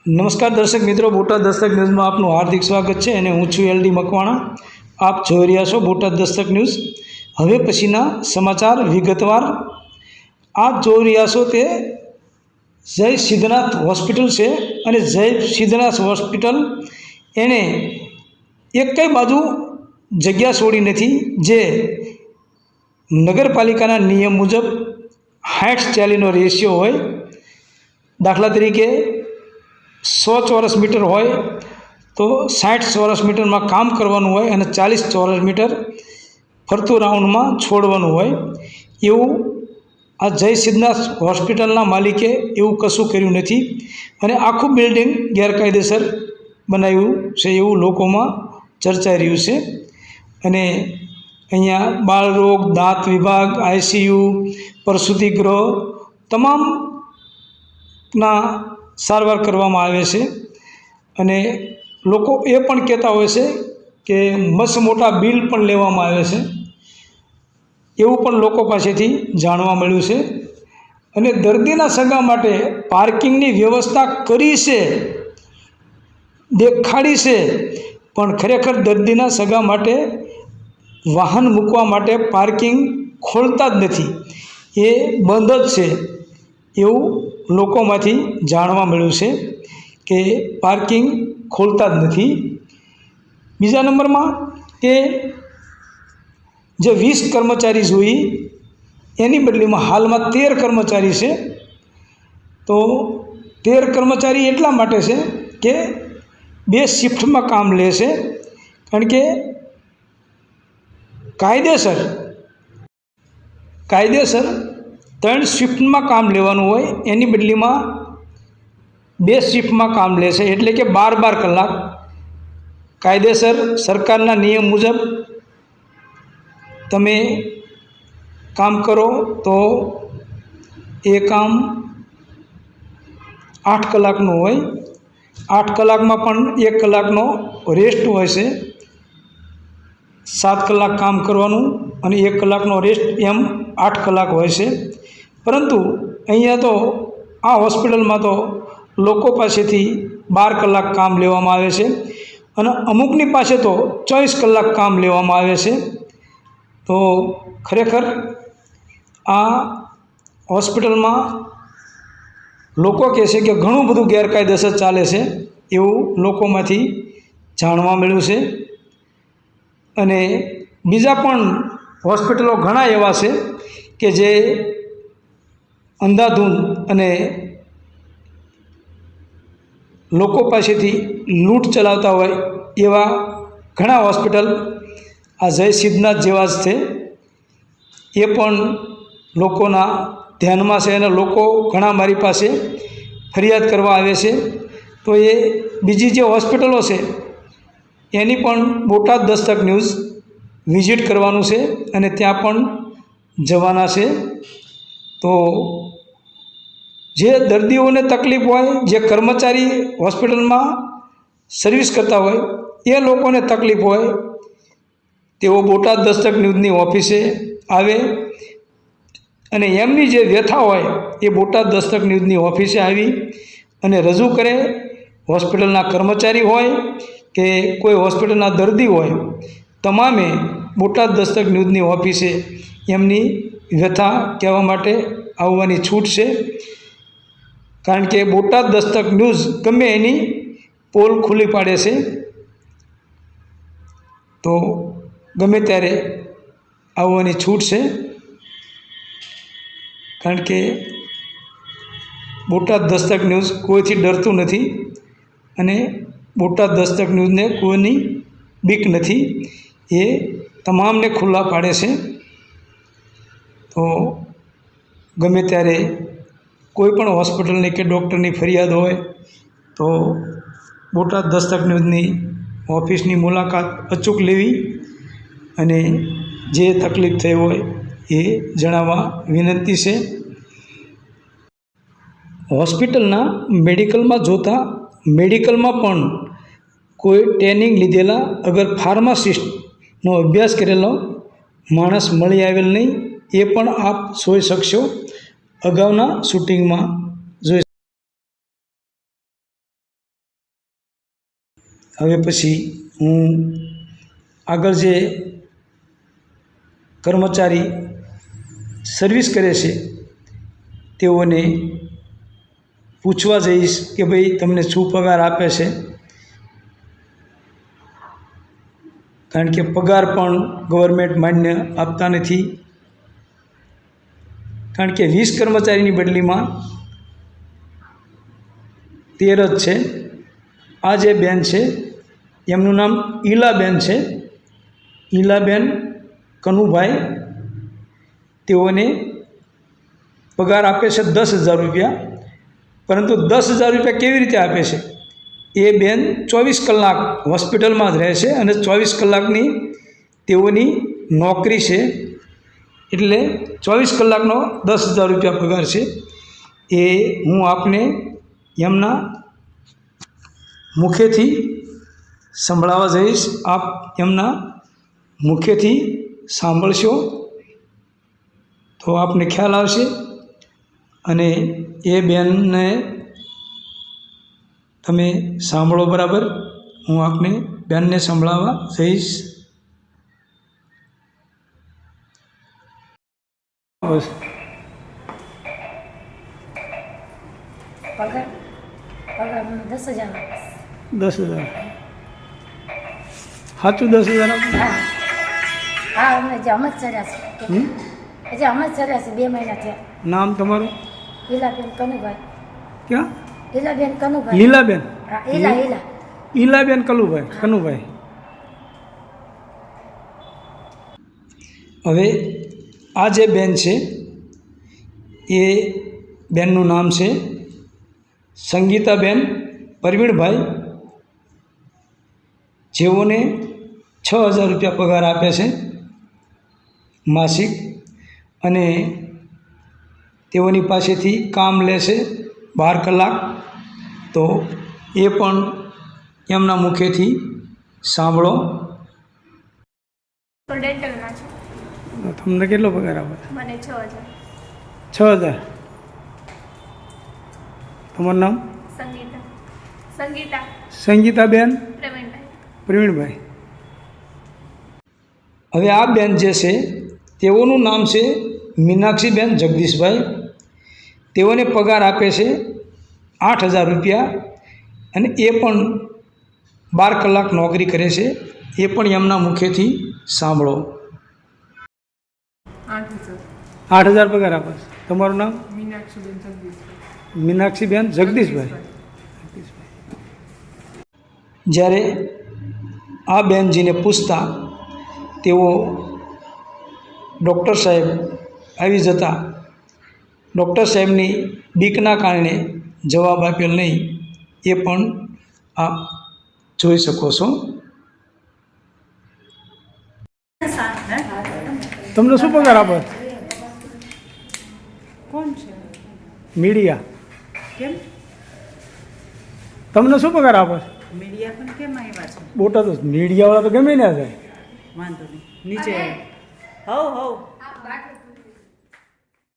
નમસ્કાર દર્શક મિત્રો, બોટાદ દસ્તક ન્યૂઝમાં આપનું હાર્દિક સ્વાગત છે અને હું છું એલડી મકવાણા। આપ જોઈ રહ્યા છો બોટાદ દસ્તક ન્યૂઝ। હવે પછીના સમાચાર વિગતવાર। આપ જોઈ રહ્યા છો તે જય સિદ્ધનાથ હોસ્પિટલ છે અને જય સિદ્ધનાથ હોસ્પિટલ એણે એકેય બાજુ જગ્યા છોડી નથી। જે નગરપાલિકાના નિયમ મુજબ 60:40નો રેશિયો હોય। દાખલા તરીકે 100 ચોરસ મીટર હોય તો 60 ચોરસ મીટરમાં કામ કરવાનું હોય અને 40 ચોરસ મીટર ફરતું રાઉન્ડમાં છોડવાનું હોય। એવું આ જય સિદ્ધનાથ હોસ્પિટલના માલિકે એવું કશું કર્યું નથી અને આખું બિલ્ડિંગ ગેરકાયદેસર બનાવ્યું છે એવું લોકોમાં ચર્ચાઈ રહ્યું છે। અને અહીંયા બાળરોગ, દાંત વિભાગ, આઈસીયુ, પ્રસૂતિ ગૃહ તમામના સારવાર કરવામાં આવે છે। અને લોકો એ પણ કહેતા હોય છે કે મસ્ત મોટા બિલ પણ લેવામાં આવે છે, એવું પણ લોકો પાસેથી જાણવા મળ્યું છે। અને દર્દીના સગા માટે પાર્કિંગની વ્યવસ્થા કરી છે, દેખાડી છે, પણ ખરેખર દર્દીના સગા માટે વાહન મૂકવા માટે પાર્કિંગ ખોલતા જ નથી, એ બંધ જ છે એવું લોકોમાંથી જાણવા મળ્યું છે કે પાર્કિંગ ખોલતા જ નથી। બીજા નંબરમાં કે જે 20 કર્મચારી જોઈએ એની બદલીમાં હાલમાં 13 કર્મચારી છે। તો 13 કર્મચારી એટલા માટે છે કે 2 શિફ્ટમાં કામ લે છે, કારણ કે કાયદેસર 3 શિફ્ટમાં કામ લેવાનું હોય, એની બદલીમાં 2 શિફ્ટમાં કામ લે છે, એટલે કે 12 કલાક કાયદેસર સરકારના નિયમ મુજબ તમે કામ કરો તો એ કામ 8 કલાકનું હોય। 8 કલાકમાં પણ 1 કલાકનો રેસ્ટ હોય છે। 7 કલાક કામ કરવાનું અને 1 કલાકનો રેસ્ટ, એમ 8 કલાક હોય છે। પરંતુ અહીંયા તો આ હોસ્પિટલમાં તો લોકો પાસેથી 12 કલાક કામ લેવામાં આવે છે અને અમુકની પાસે તો 24 કલાક કામ લેવામાં આવે છે। તો ખરેખર આ હોસ્પિટલમાં લોકો કહે છે કે ઘણું બધું ગેરકાયદેસર ચાલે છે એવું લોકોમાંથી જાણવા મળ્યું છે। અને બીજા પણ હોસ્પિટલો ઘણા એવા છે કે જે અંધાધૂંધ અને લોકો પાસેથી લૂંટ ચલાવતા હોય એવા ઘણા હોસ્પિટલ આ જય સિદ્ધનાથ જેવા જ છે। એ પણ લોકોના ધ્યાનમાં છે અને લોકો ઘણા મારી પાસે ફરિયાદ કરવા આવે છે। તો એ બીજી જે હોસ્પિટલો છે એની પણ બોટાદ દસ્તક ન્યૂઝ વિઝિટ કરવાનું છે અને ત્યાં પણ જવાના છે। તો જે દર્દીઓને તકલીફ હોય, જે કર્મચારી હોસ્પિટલમાં સર્વિસ કરતા હોય એ લોકોને તકલીફ હોય, તેઓ બોટાદ દસ્તક ન્યૂઝની ઓફિસે આવે અને એમની જે વ્યથા હોય એ બોટાદ દસ્તક ન્યૂઝની ઓફિસે આવી અને રજૂ કરે। હોસ્પિટલના કર્મચારી હોય કે કોઈ હોસ્પિટલના દર્દી હોય, તમામે બોટાદ દસ્તક ન્યૂઝની ઓફિસે એમની વ્યથા કહેવા માટે આવવાની છૂટ છે, કારણ કે બોટાદ દસ્તક ન્યૂઝ ગમે એની પોલ ખુલ્લી પાડે છે। તો ગમે ત્યારે આવવાની છૂટ છે, કારણ કે બોટાદ દસ્તક ન્યૂઝ કોઈથી ડરતું નથી અને બોટાદ દસ્તક ન્યૂઝને કોઈની બીક નથી, એ તમામને ખુલ્લા પાડે છે। તો ગમે ત્યારે કોઈ પણ હોસ્પિટલની કે ડૉક્ટરની ફરિયાદ હોય તો બોટાદ દસ્તક ન્યૂઝની ઓફિસની મુલાકાત અચૂક લેવી અને જે તકલીફ થઈ હોય એ જણાવવા વિનંતી છે। હોસ્પિટલના મેડિકલમાં જોતાં મેડિકલમાં પણ કોઈ ટ્રેનિંગ લીધેલા અગર ફાર્માસિસ્ટનો અભ્યાસ કરેલો માણસ મળી આવેલ નહીં, એ પણ આપ જોઈ શકશો અગાઉના શૂટિંગમાં। હવે પછી હું આગળ જે કર્મચારી સર્વિસ કરે છે તેઓને પૂછવા જઈશ કે ભાઈ તમને શું પગાર આપે છે, કારણ કે પગાર પણ ગવર્મેન્ટ માન્ય આપતા નથી, કારણ કે 20 કર્મચારીની બદલીમાં 13 જ છે. આ જે બેન છે એમનું નામ ઈલાબેન છે, ઈલાબેન કનુભાઈ. તેઓને પગાર આપે છે 10,000 રૂપિયા, પરંતુ 10,000 રૂપિયા કેવી રીતે આપે છે? એ બેન 24 કલાક હોસ્પિટલમાં જ રહે છે અને 24 કલાકની તેઓની નોકરી છે, એટલે 24 કલાકનો 10,000 રૂપિયા પગાર છે. એ હું આપને એમના મુખેથી સંભળાવવા જઈશ. આપ એમના મુખેથી સાંભળશો તો આપને ખ્યાલ આવશે, અને એ બેનને તમે સાંભળો બરાબર. હું આપને બેનને સંભળાવવા જઈશ. બસ પગાર પગાર મને 10,000 આપે. 10,000 સાચું? 10,000 આપો. હા હા, અમે જે અમે જ ચર્યા છે, જે અમે જ ચર્યા છે 2 મહિના થયા. નામ તમારું? ઈલાબેન કનુભાઈ. ક્યાં? ઈલાબેન કનુભાઈ. લીલાબેન? હા, ઈલા. ઈલાબેન કનુભાઈ. હવે આ જે બેન છે એ બેનનું નામ છે સંગીતાબેન પરવીણભાઈ, જેઓને 6,000 રૂપિયા પગાર આપે છે માસિક, અને તેઓની પાસેથી કામ લેશે 12 કલાક. તો એ પણ એમના મુખેથી સાંભળો. ડેન્ટલના છે. તમને કેટલો પગાર આપે? મને 6,000. 6,000. તમારું નામ? સંગીતાબેન પ્રવીણભાઈ. હવે આ બેન જે છે તેઓનું નામ છે મીનાક્ષીબેન જગદીશભાઈ. તેઓને પગાર આપે છે 8,000 રૂપિયા, અને એ પણ 12 કલાક નોકરી કરે છે. એ પણ એમના મુખેથી સાંભળો. 8,000 પગાર આપે છે. તમારું નામ? મીનાક્ષીબેન જગદીશભાઈ. જ્યારે આ બેનજીને પૂછતા તેઓ ડૉક્ટર સાહેબ આવી જતા ડૉક્ટર સાહેબની બીકના કારણે જવાબ આપેલ નહીં. એ પણ આપ જોઈ શકો છો. તમને શું પગાર આપે? કોણ છે? મીડિયા. કેમ? તમને શું પગાર આપે? મીડિયા પણ કેમ આવ્યા છે? બોટાદ મીડિયાવાળા તો ગમે ના જાય. વાંધો નહીં, નીચે હવ